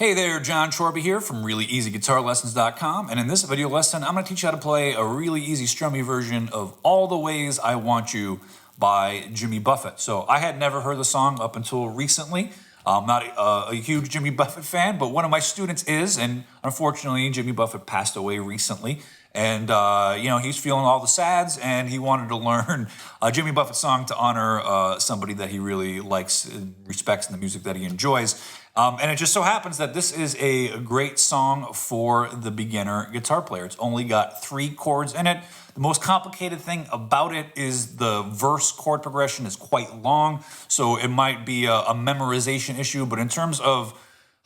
Hey there, Jon Chorba here from ReallyEasyGuitarLessons.com, and in this video lesson, I'm going to teach you how to play a really easy strummy version of All the Ways I Want You by Jimmy Buffett. So I had never heard the song up until recently. I'm not a huge Jimmy Buffett fan, but one of my students is, and unfortunately, Jimmy Buffett passed away recently. And, he's feeling all the sads, and he wanted to learn a Jimmy Buffett song to honor somebody that he really likes and respects in the music that he enjoys. And it just so happens that this is a great song for the beginner guitar player. It's only got 3 chords in it. The most complicated thing about it is the verse chord progression is quite long, so it might be a memorization issue, but in terms of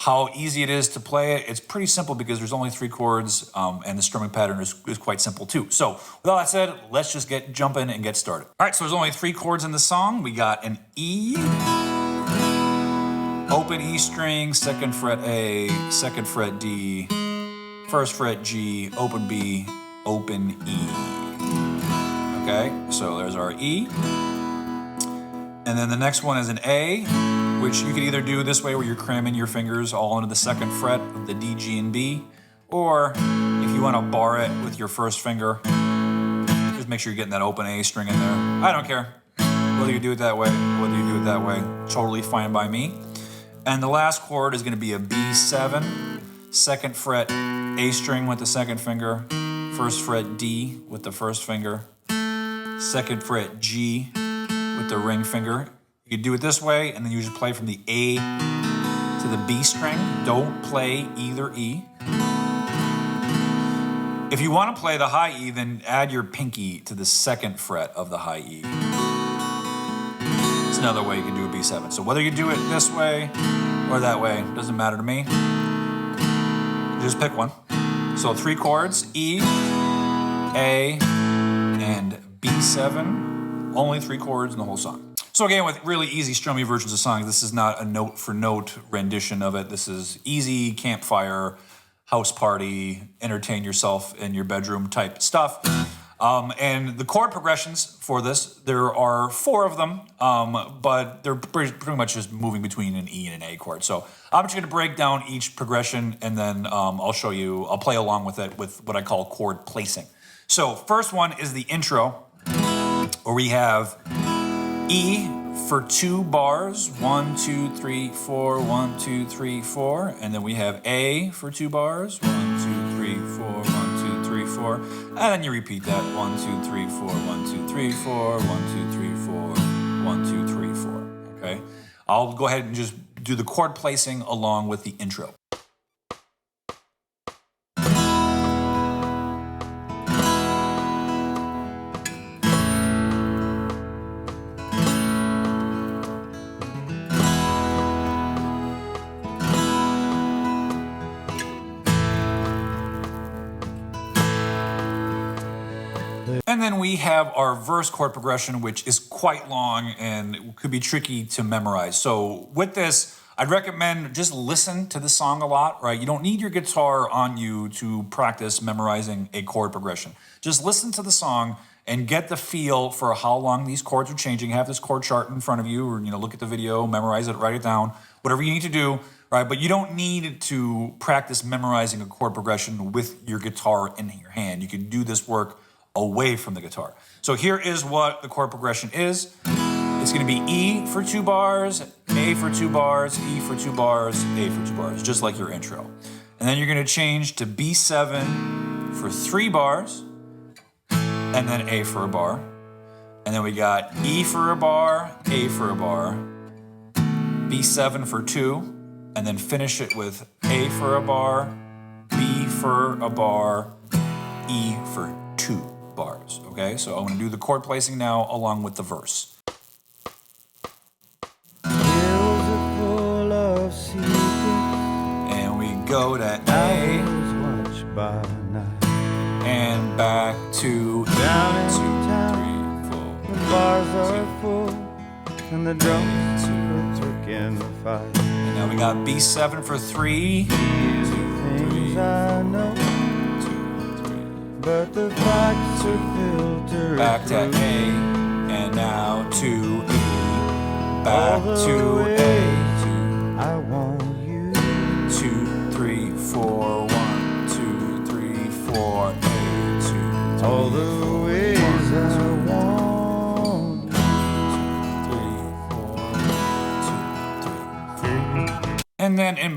how easy it is to play it, it's pretty simple because there's only 3 chords, and the strumming pattern is quite simple too. So with all that said, let's just get jumping and get started. All right, so there's only 3 chords in the song. We got an E, open E string, 2nd fret A, 2nd fret D, 1st fret G, open B, open E. Okay, so there's our E. And then the next one is an A, which you could either do this way where you're cramming your fingers all into the 2nd fret of the D, G, and B, or if you want to bar it with your 1st finger, just make sure you're getting that open A string in there. I don't care whether you do it that way, whether you do it that way, totally fine by me. And the last chord is going to be a B7, 2nd fret A string with the 2nd finger, 1st fret D with the 1st finger, 2nd fret G with the ring finger. You could do it this way, and then you just play from the A to the B string. Don't play either E. If you want to play the high E, then add your pinky to the 2nd fret of the high E. It's another way you can do a B7. So whether you do it this way or that way, doesn't matter to me. Just pick one. So 3 chords, E, A, and B7. Only 3 chords in the whole song. So again, with really easy strummy versions of songs, this is not a note-for-note rendition of it. This is easy campfire, house party, entertain yourself in your bedroom type stuff. And the chord progressions for this, there are 4 of them, but they're pretty much just moving between an E and an A chord. So I'm just going to break down each progression, and then I'll play along with it with what I call chord placing. So first one is the intro, where we have E for 2 bars, 1, 2, 3, 4, 1, 2, 3, 4, and then we have A for 2 bars, 1, 2, 3, 4, 1, 2, 3, 4, and then you repeat that, 1, 2, 3, 4, 1, 2, 3, 4, 1, 2, 3, 4, 1, 2, 3, 4, okay? I'll go ahead and just do the chord placing along with the intro. And then we have our verse chord progression, which is quite long and could be tricky to memorize. So with this, I'd recommend just listen to the song a lot, right? You don't need your guitar on you to practice memorizing a chord progression. Just listen to the song and get the feel for how long these chords are changing. Have this chord chart in front of you, or look at the video, memorize it, write it down, whatever you need to do, right? But you don't need to practice memorizing a chord progression with your guitar in your hand. You can do this work away from the guitar. So here is what the chord progression is. It's going to be E for 2 bars, A for 2 bars, E for 2 bars, A for 2 bars, just like your intro. And then you're going to change to B7 for 3 bars, and then A for a bar. And then we got E for a bar, A for a bar, B7 for 2, and then finish it with A for a bar, B for a bar, E for 2 bars, okay? So I'm going to do the chord placing now along with the verse. And we go to A, and back to down 2, 3, 4. The bars are full, and the drums are taking fight. And now we got B7 for 3, 2, 3, I know. But the facts are filtered back to A, and now to E, back to A, I want you to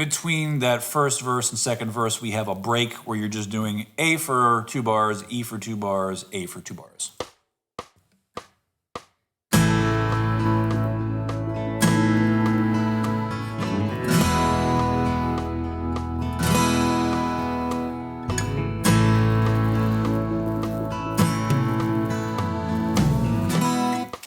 between that first verse and second verse, we have a break where you're just doing A for 2 bars, E for 2 bars, A for 2 bars.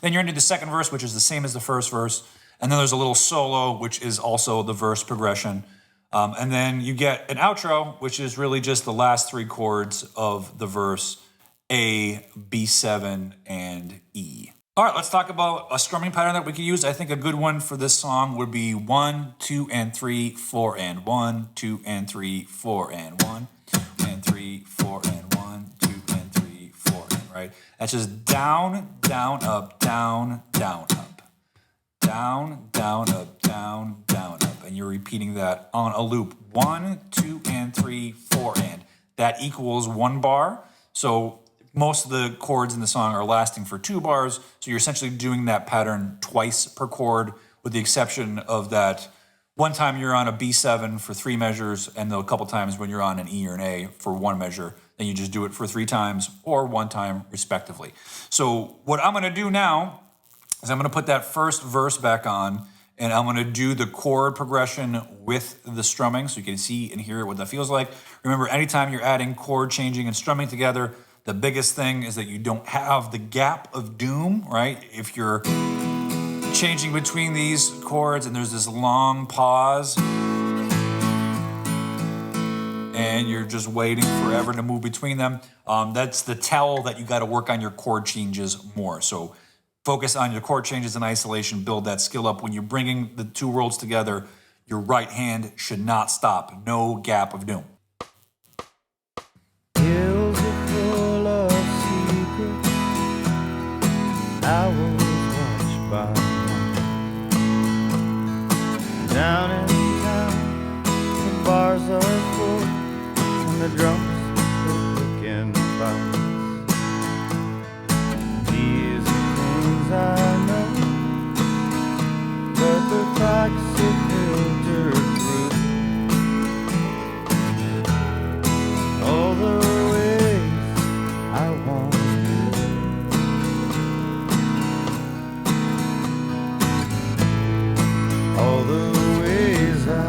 Then you're into the second verse, which is the same as the first verse. And then there's a little solo, which is also the verse progression. And then you get an outro, which is really just the last 3 chords of the verse, A, B7, and E. All right, let's talk about a strumming pattern that we could use. I think a good one for this song would be 1, 2, and 3, 4, and 1, 2, and 3, 4, and 1, 2, and 3, 4, and 1, 2, and 3, 4, and, right? That's just down, down, up, down, down, up. Down, down, up, down, down, up. And you're repeating that on a loop. 1, 2, and 3, 4, and. That equals 1 bar. So most of the chords in the song are lasting for 2 bars. So you're essentially doing that pattern twice per chord, with the exception of that one time you're on a B7 for 3 measures, and a couple times when you're on an E or an A for 1 measure. Then you just do it for 3 times or 1 time respectively. So what I'm gonna do now is I'm gonna put that first verse back on, and I'm gonna do the chord progression with the strumming so you can see and hear what that feels like. Remember, anytime you're adding chord changing and strumming together, the biggest thing is that you don't have the gap of doom, right? If you're changing between these chords and there's this long pause, and you're just waiting forever to move between them, that's the tell that you gotta work on your chord changes more. So focus on your chord changes in isolation, build that skill up. When you're bringing the 2 worlds together, your right hand should not stop. No gap of doom. Hills are full of secrets, I was watched by night. Down in town, the bars are full, and the drums are picking fights. These are things I know, but the facts are filtered through all the ways I want you. All the ways I want.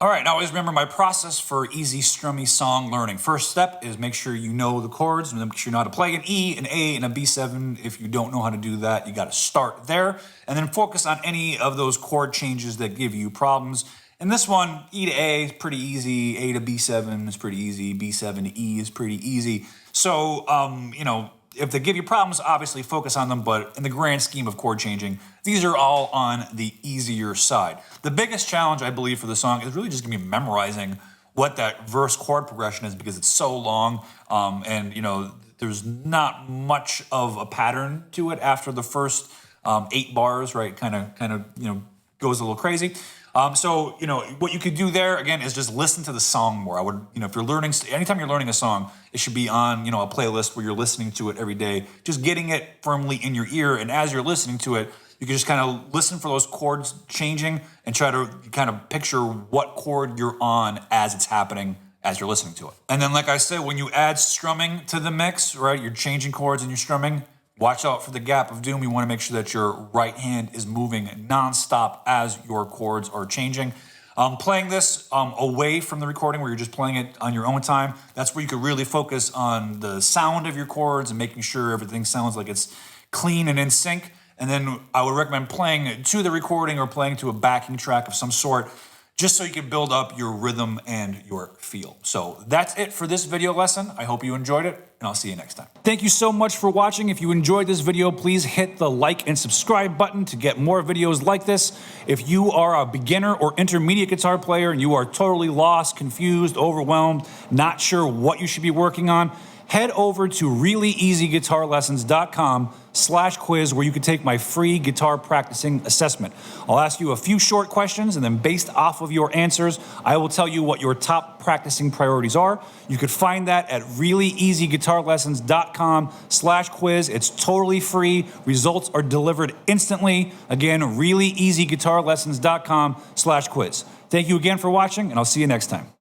All right, now always remember my process for easy strummy song learning. First step is make sure you know the chords, and make sure you know how to play an E, an A, and a B7. If you don't know how to do that, you got to start there, and then focus on any of those chord changes that give you problems. And this one, E to A is pretty easy, A to B7 is pretty easy, B7 to E is pretty easy. So, you know, if they give you problems, obviously focus on them, but in the grand scheme of chord changing, these are all on the easier side. The biggest challenge, I believe, for the song is really just gonna be memorizing what that verse chord progression is, because it's so long, and you know, there's not much of a pattern to it after the first 8 bars, right? Kind of, you know, goes a little crazy. So, you know, what you could do there, again, is just listen to the song more. I would, you know, if you're learning, anytime you're learning a song, it should be on, you know, a playlist where you're listening to it every day, just getting it firmly in your ear. And as you're listening to it, you can just kind of listen for those chords changing and try to kind of picture what chord you're on as it's happening as you're listening to it. And then, like I said, when you add strumming to the mix, right, you're changing chords and you're strumming, watch out for the gap of doom. You want to make sure that your right hand is moving nonstop as your chords are changing. Playing this away from the recording, where you're just playing it on your own time, that's where you could really focus on the sound of your chords and making sure everything sounds like it's clean and in sync. And then I would recommend playing to the recording or playing to a backing track of some sort, just so you can build up your rhythm and your feel. So that's it for this video lesson. I hope you enjoyed it, and I'll see you next time. Thank you so much for watching. If you enjoyed this video, please hit the like and subscribe button to get more videos like this. If you are a beginner or intermediate guitar player and you are totally lost, confused, overwhelmed, not sure what you should be working on, head over to reallyEasyGuitarLessons.com guitarlessons.com/quiz where you can take my free guitar practicing assessment. I'll ask you a few short questions, and then based off of your answers, I will tell you what your top practicing priorities are. You could find that at reallyEasyGuitarLessons.com/quiz. It's totally free. Results are delivered instantly. Again, reallyEasyGuitarLessons.com/quiz. Thank you again for watching, and I'll see you next time.